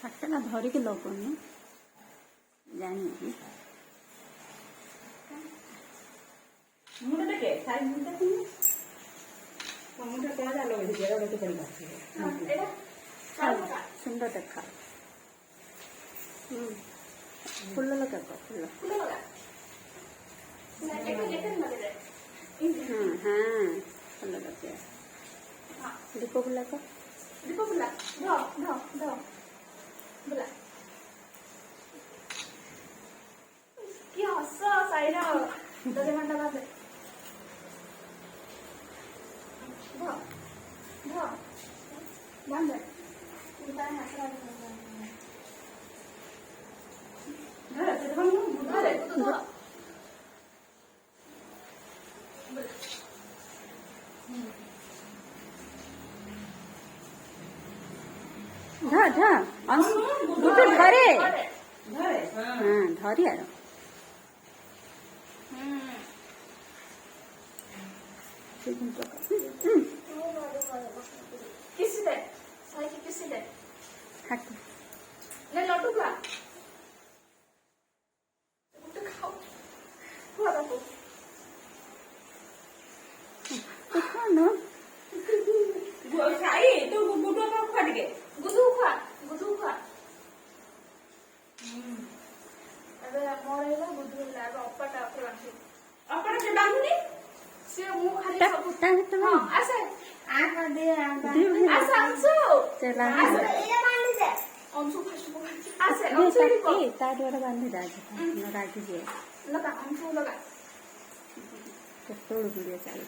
ହାତଟା ଧରିକି ଲଗଉନି ଜାଣିବି ମୁଣ୍ଡ ଦେଖେ ସାଇଜ ମୁଣ୍ଡ ଦେଖୁନି ମୁଣ୍ଡ କଣ ଜାଲ ବେଠି ଜେରା ବେଠି ପଡିବା ସୁନ୍ଦର ଦେଖା ଫୁଲ ଲଗାକ ଫୁଲ ଫୁଲ ଲଗେଇବା ଦୀପ ଫୁଲାକ दीप बुला ध ध ध बुला की हस साइरा दरे मंडा बाजे ध ध बांध उतार हसरा धर ते बंग धर धा धा गुड्डू धरे हाँ धरी यार किसी दे साई की किसी दे हाथ ले लड्डू खा गुड्डू खाओ हुआ बाबू कौन खाई तू गुड्डू का फट गए गुदू खा अबे मोर एला गुदू ला अप्पाटा ऊपर बांधी अपना से बांधुनी से मु खाली टा सब टा तो हां आसे आ दे आसे अंशु चला आसे ये बांधी दे अंशु फसु आसे ये अंशु री को ताकि ता डोरा बांधी दाज न रागी जे लगा अंशु लगा तो तोड़ गुड़िया चाहिए